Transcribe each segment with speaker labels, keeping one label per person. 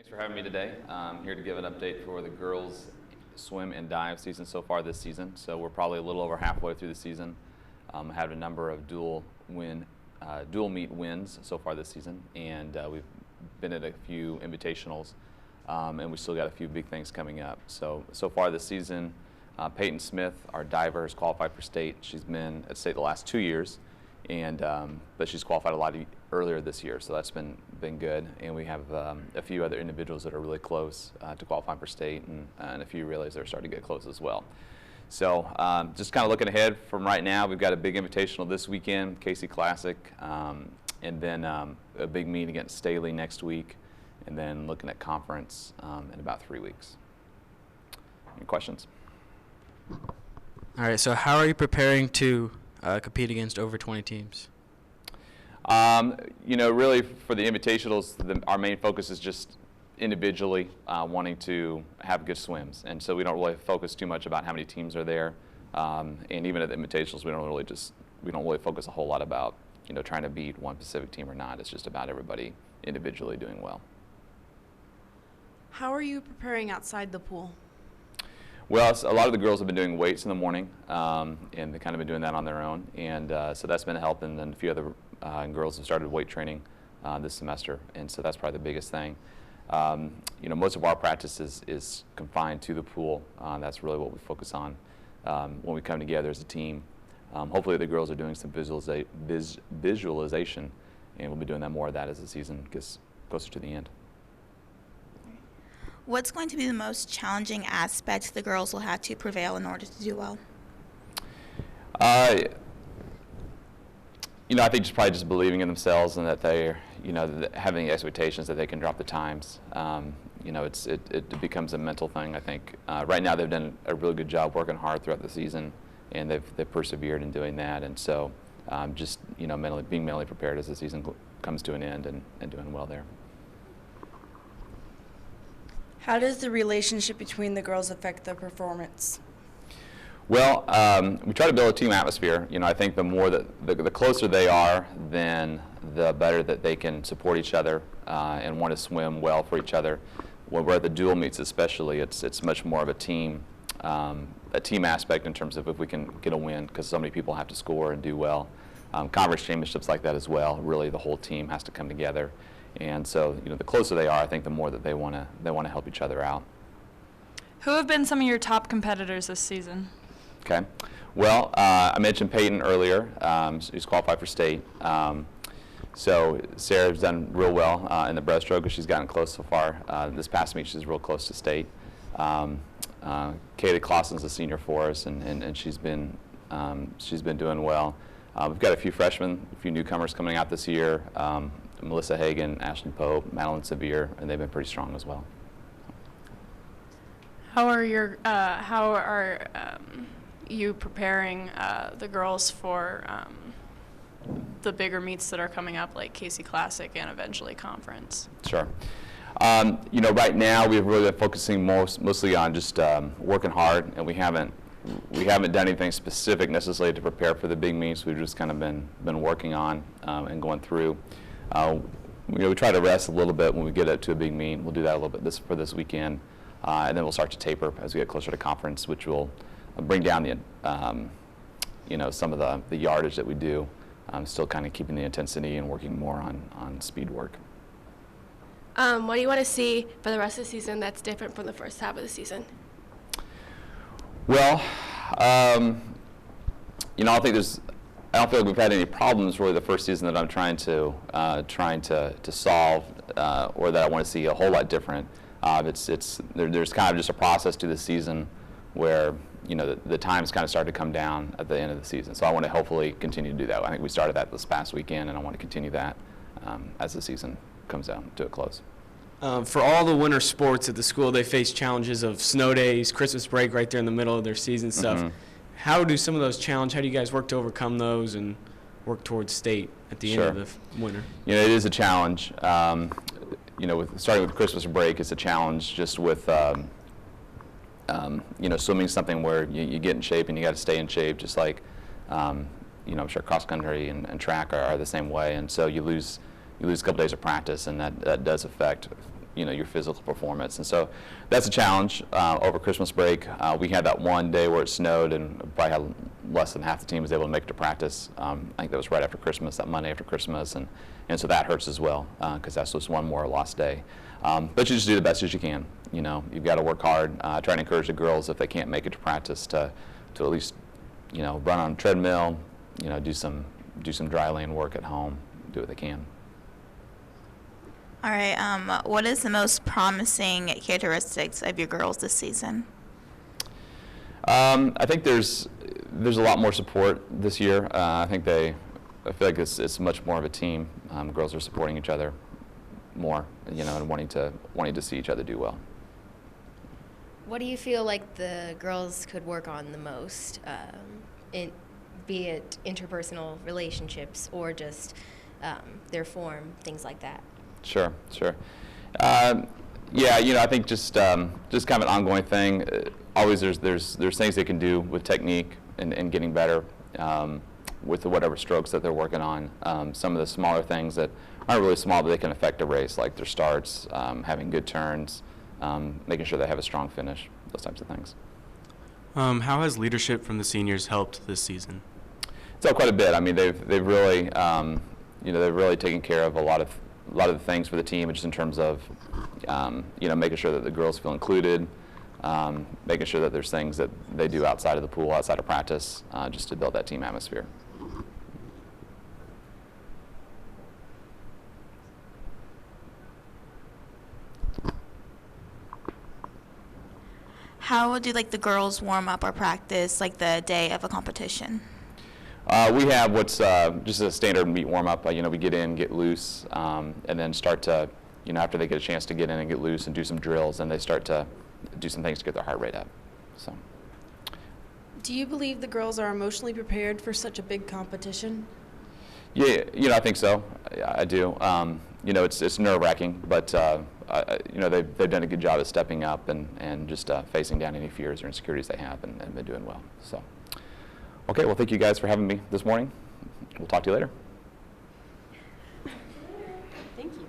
Speaker 1: for having me today. I'm here to give an update for the girls swim and dive season so far this season. So we're probably a little over halfway through the season. Had a number of dual meet wins so far this season, and we've been at a few invitationals, and we still got a few big things coming up. So far this season, Peyton Smith, our diver, has qualified for state. She's been at state the last 2 years, and but she's qualified a lot earlier this year, so that's been good. And we have a few other individuals that are really close to qualifying for state, and a few relays that are starting to get close as well. So just kind of looking ahead from right now, we've got a big invitational this weekend, Casey Classic, and then a big meet against Staley next week, and then looking at conference in about 3 weeks. Any questions?
Speaker 2: All right, so how are you preparing to compete against over 20 teams?
Speaker 1: You know, really for the invitationals, our main focus is just individually wanting to have good swims, and so we don't really focus too much about how many teams are there. And even at the invitationals, we don't really focus a whole lot about, you know, trying to beat one specific team or not. It's just about everybody individually doing well.
Speaker 3: How are you preparing outside the pool?
Speaker 1: Well, a lot of the girls have been doing weights in the morning, and they've kind of been doing that on their own, and so that's been a help. And then a few other girls have started weight training this semester, and so that's probably the biggest thing. You know, most of our practice is confined to the pool. That's really what we focus on when we come together as a team. Hopefully the girls are doing some visualization, and we'll be doing that more of that as the season gets closer to the end.
Speaker 4: What's going to be the most challenging aspect the girls will have to prevail in order to do well?
Speaker 1: You know, I think probably just believing in themselves, and that they're, you know, having expectations that they can drop the times. You know, it becomes a mental thing, I think. Right now they've done a really good job working hard throughout the season, and they've persevered in doing that. And so just, you know, being mentally prepared as the season comes to an end, and doing well there.
Speaker 3: How does the relationship between the girls affect their performance?
Speaker 1: Well, we try to build a team atmosphere. You know, I think the more that the closer they are, then the better that they can support each other and want to swim well for each other. When we're at the dual meets, especially, it's much more of a team aspect in terms of if we can get a win, because so many people have to score and do well. Conference championships like that as well. Really, the whole team has to come together, and so, you know, the closer they are, I think the more that they want to help each other out.
Speaker 5: Who have been some of your top competitors this season?
Speaker 1: Okay. Well, I mentioned Peyton earlier. She's qualified for state. So Sarah's done real well in the breaststroke, because she's gotten close so far. This past meet, she's real close to state. Kaylee Clausen's a senior for us, and she's been doing well. We've got a few freshmen, a few newcomers coming out this year. Melissa Hagan, Ashley Pope, Madeline Sevier, and they've been pretty strong as well.
Speaker 5: How are you preparing the girls for the bigger meets that are coming up, like Casey Classic and eventually conference?
Speaker 1: Sure. You know, right now we've really been focusing mostly on just working hard, and we haven't done anything specific necessarily to prepare for the big meets. We've just kind of been working on and going through. You know, we try to rest a little bit when we get up to a big meet. We'll do that a little bit for this weekend, and then we'll start to taper as we get closer to conference, which will bring down the you know, some of the yardage that we do. Still kind of keeping the intensity and working more on speed work.
Speaker 6: What do you want to see for the rest of the season that's different from the first half of the season?
Speaker 1: Well, you know, I don't feel like we've had any problems really the first season that I'm trying to solve, or that I want to see a whole lot different. There's kind of just a process to the season where, you know, the times kind of start to come down at the end of the season. So I want to hopefully continue to do that. I think we started that this past weekend, and I want to continue that as the season comes down to a close.
Speaker 2: For all the winter sports at the school, they face challenges of snow days, Christmas break right there in the middle of their season stuff.
Speaker 1: Mm-hmm.
Speaker 2: How do some of those challenge? How do you guys work to overcome those and work towards state at the end of the winter?
Speaker 1: You know, it is a challenge. You know, starting with Christmas break, it's a challenge just with you know, swimming something where you get in shape and you got to stay in shape, just like you know, I'm sure cross country and track are the same way, and so you lose a couple days of practice, and that does affect your physical performance. And so that's a challenge over Christmas break. We had that one day where it snowed, and probably had less than half the team was able to make it to practice. I think that was right after Christmas, that Monday after Christmas, and so that hurts as well, because that's just one more lost day. But you just do the best as you can. You've got to work hard. Try to encourage the girls, if they can't make it to practice, to at least run on a treadmill, do some dry land work at home, do what they can.
Speaker 4: All right. What is the most promising characteristics of your girls this season?
Speaker 1: I think there's a lot more support this year. I feel like it's much more of a team. Girls are supporting each other more, and wanting to see each other do well.
Speaker 7: What do you feel like the girls could work on the most, be it interpersonal relationships or just their form, things like that?
Speaker 1: Sure. Yeah, I think just kind of an ongoing thing. Always there's things they can do with technique and getting better with whatever strokes that they're working on. Some of the smaller things that aren't really small, but they can affect a race, like their starts, having good turns, making sure they have a strong finish, those types of things.
Speaker 8: How has leadership from the seniors helped this season?
Speaker 1: It's helped quite a bit. I mean, they've really they've really taken care of a lot of the things for the team, just in terms of making sure that the girls feel included, making sure that there's things that they do outside of the pool, outside of practice, just to build that team atmosphere.
Speaker 4: How do the girls warm up or practice the day of a competition?
Speaker 1: We have what's just a standard meet warm-up. We get in, get loose, and then start to, after they get a chance to get in and get loose and do some drills, and they start to do some things to get their heart rate up. So.
Speaker 3: Do you believe the girls are emotionally prepared for such a big competition?
Speaker 1: Yeah, I think so. I do. It's nerve-wracking, but they've done a good job of stepping up and just facing down any fears or insecurities they have, and been doing well. So. Okay, well, thank you guys for having me this morning. We'll talk to you later.
Speaker 3: Thank you.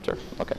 Speaker 1: Sure, okay.